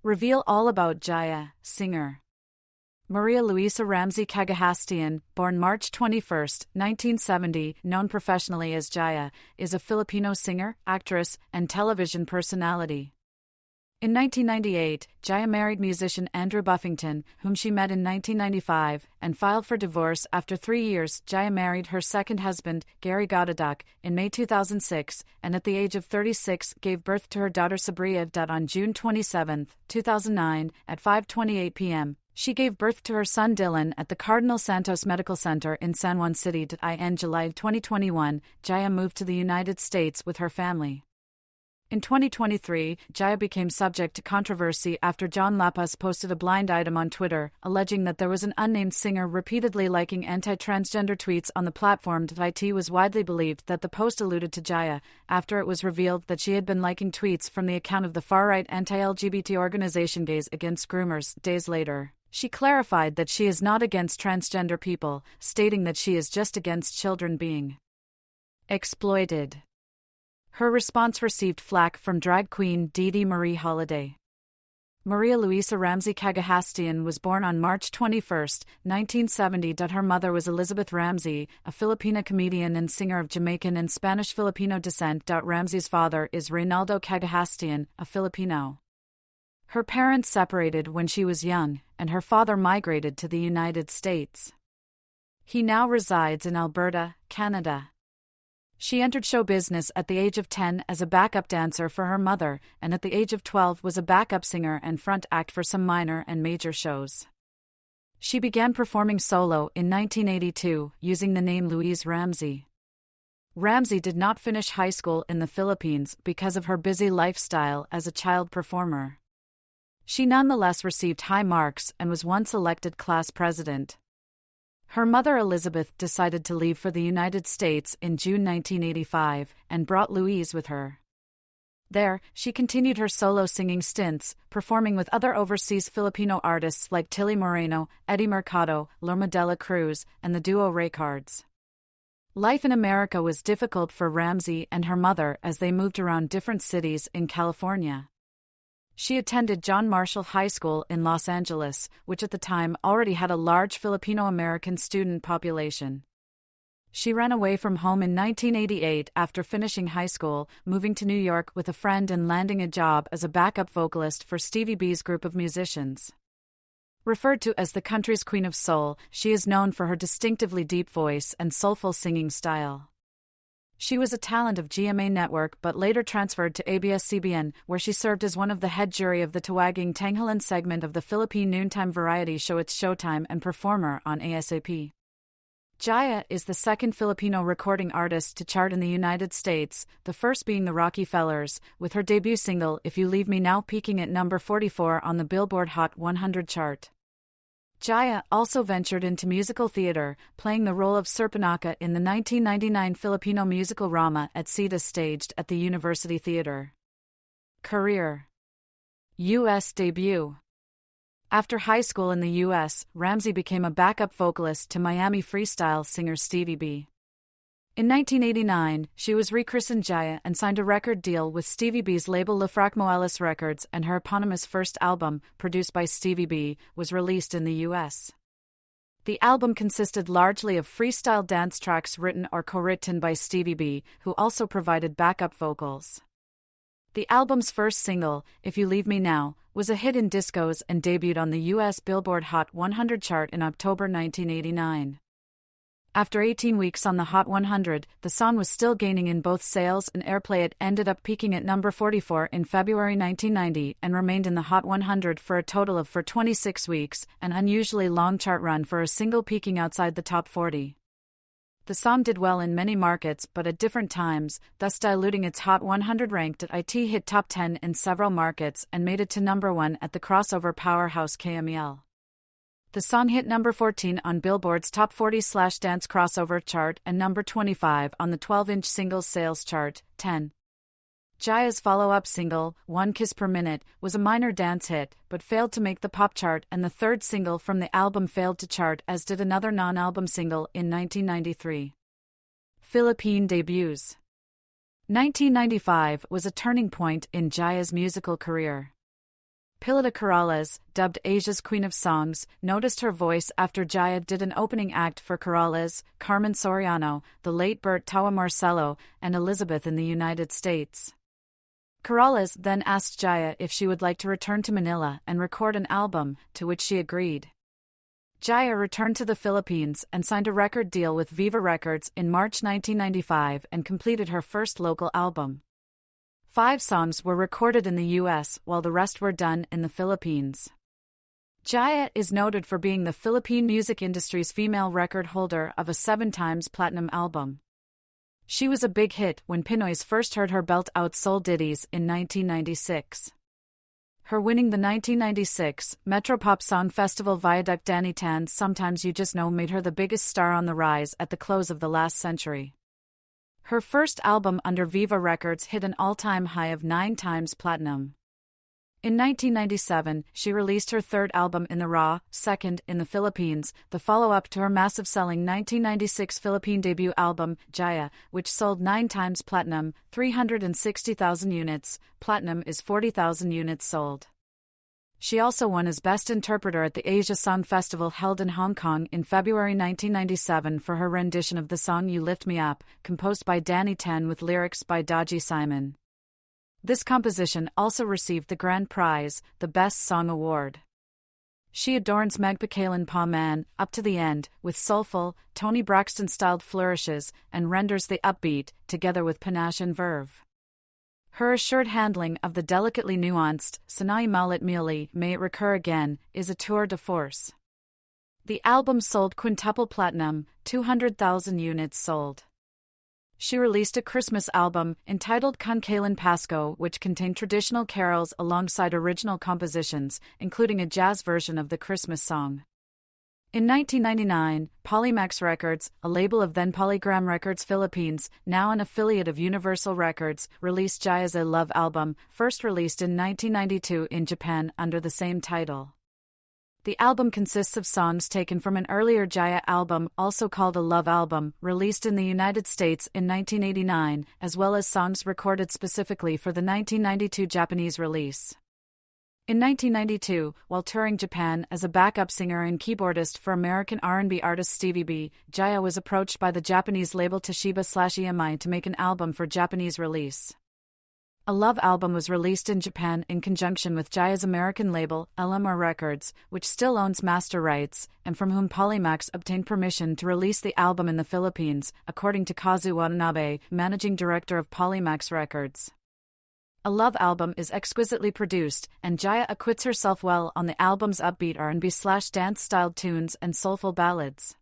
Reveal all about Jaya, singer. Maria Luisa Ramsey Kagahastian, born March 21, 1970, known professionally as Jaya, is a Filipino singer, actress, and television personality. In 1998, Jaya married musician Andrew Buffington, whom she met in 1995, and filed for divorce after 3 years. Jaya married her second husband, Gary Godadak, in May 2006, and at the age of 36 gave birth to her daughter Sabria. On June 27, 2009, at 5:28 p.m., she gave birth to her son Dylan at the Cardinal Santos Medical Center in San Juan City. In July 2021, Jaya moved to the United States with her family. In 2023, Jaya became subject to controversy after John Lapas posted a blind item on Twitter, alleging that there was an unnamed singer repeatedly liking anti-transgender tweets on the platform. It was widely believed that the post alluded to Jaya, after it was revealed that she had been liking tweets from the account of the far-right anti-LGBT organization Gays Against Groomers. Days later, she clarified that she is not against transgender people, stating that she is just against children being exploited. Her response received flack from drag queen Dee Marie Holiday. Maria Luisa Ramsey Kagahastian was born on March 21, 1970. Her mother was Elizabeth Ramsey, a Filipina comedian and singer of Jamaican and Spanish-Filipino descent. Ramsey's father is Reynaldo Kagahastian, a Filipino. Her parents separated when she was young, and her father migrated to the United States. He now resides in Alberta, Canada. She entered show business at the age of 10 as a backup dancer for her mother, and at the age of 12 was a backup singer and front act for some minor and major shows. She began performing solo in 1982, using the name Louise Ramsey. Ramsey did not finish high school in the Philippines because of her busy lifestyle as a child performer. She nonetheless received high marks and was once elected class president. Her mother Elizabeth decided to leave for the United States in June 1985 and brought Louise with her. There, she continued her solo singing stints, performing with other overseas Filipino artists like Tilly Moreno, Eddie Mercado, Lorma de la Cruz, and the duo Raycards. Life in America was difficult for Ramsey and her mother as they moved around different cities in California. She attended John Marshall High School in Los Angeles, which at the time already had a large Filipino-American student population. She ran away from home in 1988 after finishing high school, moving to New York with a friend and landing a job as a backup vocalist for Stevie B's group of musicians. Referred to as the country's Queen of Soul, she is known for her distinctively deep voice and soulful singing style. She was a talent of GMA Network but later transferred to ABS-CBN, where she served as one of the head jury of the Tawaging Tanghalan segment of the Philippine noontime variety show It's Showtime and performer on ASAP. Jaya is the second Filipino recording artist to chart in the United States, the first being the Rockefellers, with her debut single If You Leave Me Now peaking at number 44 on the Billboard Hot 100 chart. Jaya also ventured into musical theater, playing the role of Serpanaka in the 1999 Filipino musical Rama at Sita staged at the University Theater. Career. U.S. debut. After high school in the U.S., Ramsey became a backup vocalist to Miami freestyle singer Stevie B. In 1989, she was rechristened Jaya and signed a record deal with Stevie B's label Lefrak Moelis Records, and her eponymous first album, produced by Stevie B, was released in the U.S. The album consisted largely of freestyle dance tracks written or co-written by Stevie B, who also provided backup vocals. The album's first single, If You Leave Me Now, was a hit in discos and debuted on the U.S. Billboard Hot 100 chart in October 1989. After 18 weeks on the Hot 100, the song was still gaining in both sales and airplay. It ended up peaking at number 44 in February 1990 and remained in the Hot 100 for a total of 26 weeks, an unusually long chart run for a single peaking outside the top 40. The song did well in many markets but at different times, thus diluting its Hot 100 ranked at IT hit top 10 in several markets and made it to number 1 at the crossover powerhouse KMEL. The song hit number 14 on Billboard's Top 40/Dance Crossover chart and number 25 on the 12-inch singles sales chart. 10. Jaya's follow-up single, One Kiss Per Minute, was a minor dance hit, but failed to make the pop chart, and the third single from the album failed to chart, as did another non-album single in 1993. Philippine debuts. 1995 was a turning point in Jaya's musical career. Pilita Corrales, dubbed Asia's Queen of Songs, noticed her voice after Jaya did an opening act for Corrales, Carmen Soriano, the late Bert Tawa Marcelo, and Elizabeth in the United States. Corrales then asked Jaya if she would like to return to Manila and record an album, to which she agreed. Jaya returned to the Philippines and signed a record deal with Viva Records in March 1995 and completed her first local album. 5 songs were recorded in the U.S., while the rest were done in the Philippines. Jaya is noted for being the Philippine music industry's female record holder of a 7-times platinum album. She was a big hit when Pinoys first heard her belt out soul ditties in 1996. Her winning the 1996 Metropop Song Festival Viaduct Danny Tan's Sometimes You Just Know made her the biggest star on the rise at the close of the last century. Her first album under Viva Records hit an all-time high of 9 times platinum. In 1997, she released her third album in the RAW, second in the Philippines, the follow-up to her massive-selling 1996 Philippine debut album, Jaya, which sold 9 times platinum, 360,000 units. Platinum is 40,000 units sold. She also won as Best Interpreter at the Asia Song Festival held in Hong Kong in February 1997 for her rendition of the song You Lift Me Up, composed by Danny Tan with lyrics by Daji Simon. This composition also received the grand prize, the Best Song Award. She adorns Magpakalan Pa Man, up to the end, with soulful, Toni Braxton-styled flourishes, and renders the upbeat, together with panache and verve. Her assured handling of the delicately nuanced Sanai Maulit Muli, May It Recur Again, is a tour de force. The album sold quintuple platinum, 200,000 units sold. She released a Christmas album entitled Kailan Pasko, which contained traditional carols alongside original compositions, including a jazz version of the Christmas song. In 1999, Polymax Records, a label of then Polygram Records Philippines, now an affiliate of Universal Records, released Jaya's A Love album, first released in 1992 in Japan under the same title. The album consists of songs taken from an earlier Jaya album, also called A Love album, released in the United States in 1989, as well as songs recorded specifically for the 1992 Japanese release. In 1992, while touring Japan as a backup singer and keyboardist for American R&B artist Stevie B, Jaya was approached by the Japanese label Toshiba/EMI to make an album for Japanese release. A Love album was released in Japan in conjunction with Jaya's American label, LMR Records, which still owns master rights, and from whom Polymax obtained permission to release the album in the Philippines, according to Kazu Watanabe, managing director of Polymax Records. A Love album is exquisitely produced, and Jaya acquits herself well on the album's upbeat R&B/dance-styled tunes and soulful ballads.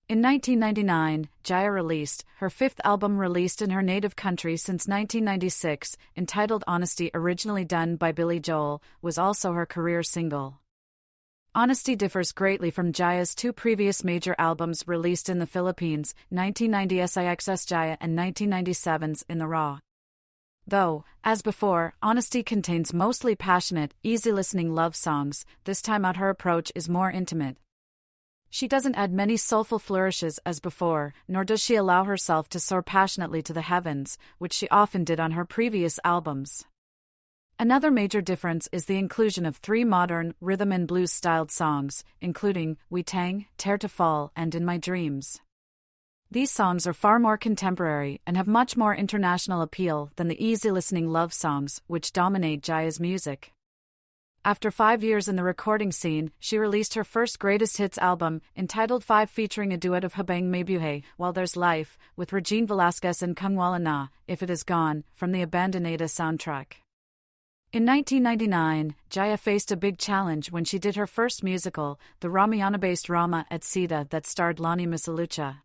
In 1999, Jaya released her 5th album released in her native country since 1996, entitled Honesty, originally done by Billy Joel, was also her career single. Honesty differs greatly from Jaya's 2 previous major albums released in the Philippines, 1990 SIXS Jaya and 1997's In the Raw. Though, as before, Honesty contains mostly passionate, easy-listening love songs, this time out her approach is more intimate. She doesn't add many soulful flourishes as before, nor does she allow herself to soar passionately to the heavens, which she often did on her previous albums. Another major difference is the inclusion of 3 modern, rhythm and blues-styled songs, including We Tang, Tear to Fall, and In My Dreams. These songs are far more contemporary and have much more international appeal than the easy-listening love songs, which dominate Jaya's music. After 5 years in the recording scene, she released her first greatest hits album, entitled 5 featuring a duet of Habang Mabuhay, While There's Life, with Regine Velasquez and Kung Wala Na, If It Is Gone, from the Abandonada soundtrack. In 1999, Jaya faced a big challenge when she did her first musical, the Ramayana-based Rama at Sita that starred Lani Misalucha.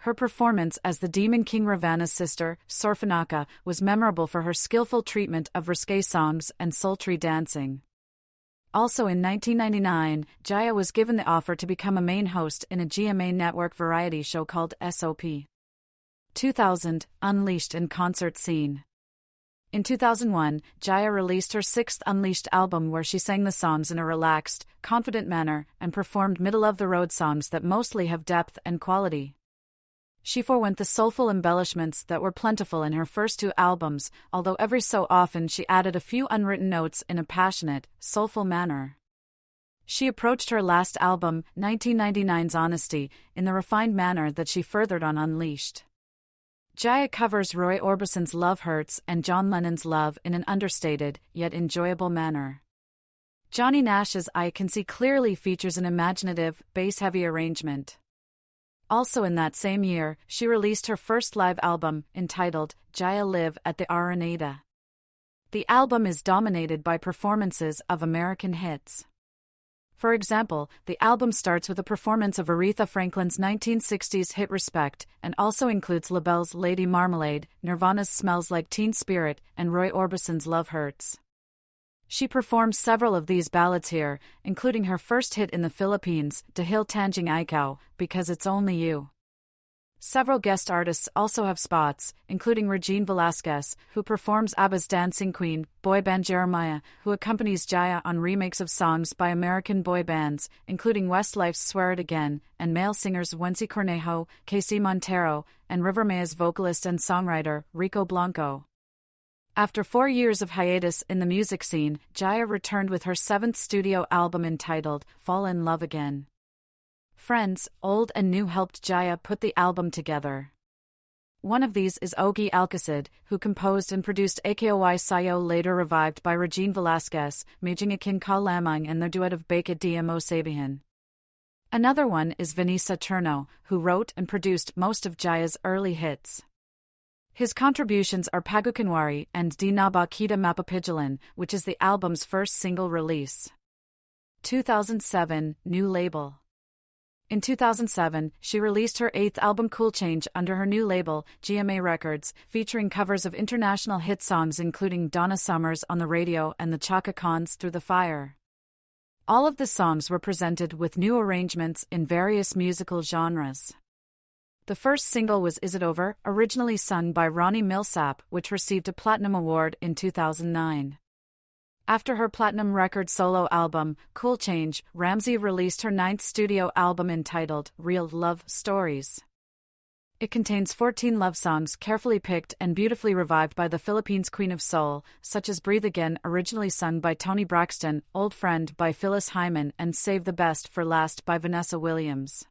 Her performance as the Demon King Ravana's sister, Sorfanaka, was memorable for her skillful treatment of risque songs and sultry dancing. Also in 1999, Jaya was given the offer to become a main host in a GMA network variety show called SOP. 2000, Unleashed in Concert Scene. In 2001, Jaya released her 6th Unleashed album where she sang the songs in a relaxed, confident manner and performed middle-of-the-road songs that mostly have depth and quality. She forewent the soulful embellishments that were plentiful in her first two albums, although every so often she added a few unwritten notes in a passionate, soulful manner. She approached her last album, 1999's Honesty, in the refined manner that she furthered on Unleashed. Jaya covers Roy Orbison's Love Hurts and John Lennon's Love in an understated, yet enjoyable manner. Johnny Nash's I Can See Clearly features an imaginative, bass-heavy arrangement. Also in that same year, she released her first live album, entitled Jaya Live at the Araneda. The album is dominated by performances of American hits. For example, the album starts with a performance of Aretha Franklin's 1960s hit Respect, and also includes LaBelle's Lady Marmalade, Nirvana's Smells Like Teen Spirit, and Roy Orbison's Love Hurts. She performs several of these ballads here, including her first hit in the Philippines, Dahil Tanjung Ikaw, Because It's Only You. Several guest artists also have spots, including Regine Velasquez, who performs ABBA's Dancing Queen, boy band Jeremiah, who accompanies Jaya on remakes of songs by American boy bands, including Westlife's Swear It Again, and male singers Wency Cornejo, Casey Montero, and River Maya's vocalist and songwriter, Rico Blanco. After 4 years of hiatus in the music scene, Jaya returned with her 7th studio album entitled Fall in Love Again. Friends, old and new, helped Jaya put the album together. One of these is Ogie Alcacid, who composed and produced Akoy Sayo, later revived by Regine Velasquez, Majing Akin Ka Lamang, and their duet of Bakit Dia Mo Sabihin. Another one is Vanessa Turno, who wrote and produced most of Jaya's early hits. His contributions are Pagukanwari and Di Na Ba Kita Mapapigilan, which is the album's first single release. 2007, new label. In 2007, she released her 8th album Cool Change under her new label, GMA Records, featuring covers of international hit songs including Donna Summer's On the Radio and the Chaka Khan's Through the Fire. All of the songs were presented with new arrangements in various musical genres. The first single was Is It Over, originally sung by Ronnie Millsap, which received a Platinum Award in 2009. After her platinum record solo album, Cool Change, Ramsey released her 9th studio album entitled Real Love Stories. It contains 14 love songs carefully picked and beautifully revived by the Philippines' Queen of Soul, such as Breathe Again, originally sung by Toni Braxton, Old Friend by Phyllis Hyman, and Save the Best for Last by Vanessa Williams.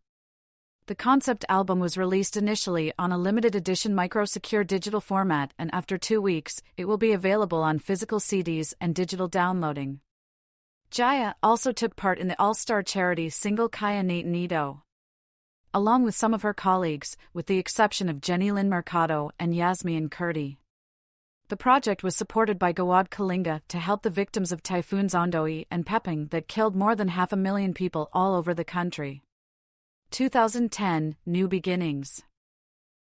The concept album was released initially on a limited edition micro-secure digital format, and after 2 weeks, it will be available on physical CDs and digital downloading. Jaya also took part in the all-star charity Single Kaya Nate Nido. Along with some of her colleagues, with the exception of Jenny Lynn Mercado and Yasmin Kurdi. The project was supported by Gawad Kalinga to help the victims of typhoons Ondoy and Peping that killed more than 500,000 people all over the country. 2010, New Beginnings.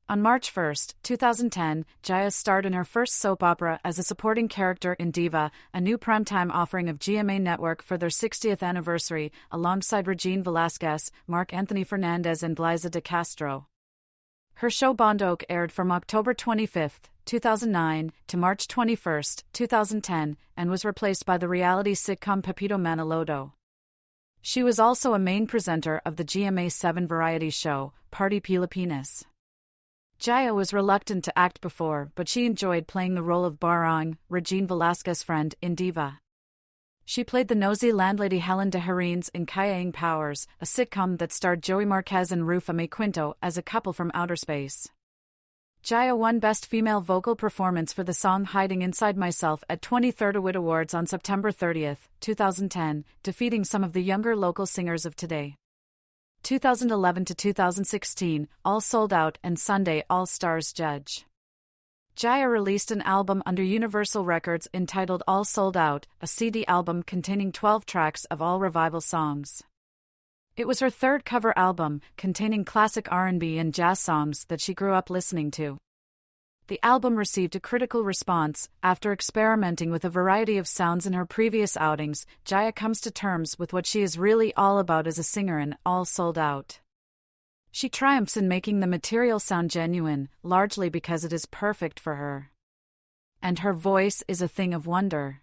On March 1, 2010, Jaya starred in her first soap opera as a supporting character in Diva, a new primetime offering of GMA Network for their 60th anniversary, alongside Regine Velasquez, Mark Anthony Fernandez and Liza de Castro. Her show Bondok aired from October 25, 2009 to March 21, 2010, and was replaced by the reality sitcom Pepito Manaloto. She was also a main presenter of the GMA7 variety show, Party Pilipinas. Jaya was reluctant to act before, but she enjoyed playing the role of Barang, Regine Velasquez's friend, in Diva. She played the nosy landlady Helen de Harines in Kayaing Powers, a sitcom that starred Joey Marquez and Rufa May Quinto as a couple from outer space. Jaya won Best Female Vocal Performance for the song Hiding Inside Myself at 23rd AWID Awards on September 30, 2010, defeating some of the younger local singers of today. 2011 to 2016, All Sold Out and Sunday All Stars Judge. Jaya released an album under Universal Records entitled All Sold Out, a CD album containing 12 tracks of all revival songs. It was her third cover album, containing classic R&B and jazz songs that she grew up listening to. The album received a critical response. After experimenting with a variety of sounds in her previous outings, Jaya comes to terms with what she is really all about as a singer in All Sold Out. She triumphs in making the material sound genuine, largely because it is perfect for her. And her voice is a thing of wonder.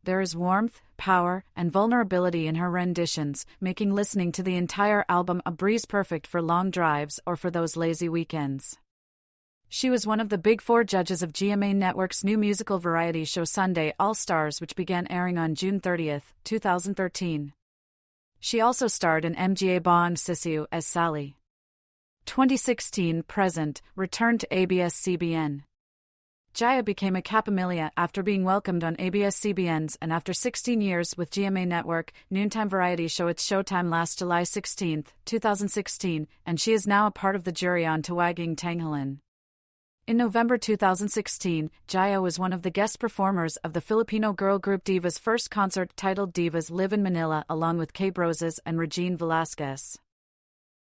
There is warmth, power, and vulnerability in her renditions, making listening to the entire album a breeze, perfect for long drives or for those lazy weekends. She was one of the big four judges of GMA Network's new musical variety show Sunday All-Stars, which began airing on June 30, 2013. She also starred in MGA Bong Sisiu as Sally. 2016-present, returned to ABS-CBN. Jaya became a Kapamilya after being welcomed on ABS-CBN's and after 16 years with GMA Network noontime variety show It's Showtime last July 16, 2016, and she is now a part of the jury on Tawaging Tanghalan. In November 2016, Jaya was one of the guest performers of the Filipino girl group Divas' first concert titled Divas Live in Manila along with Kay Broses and Regine Velasquez.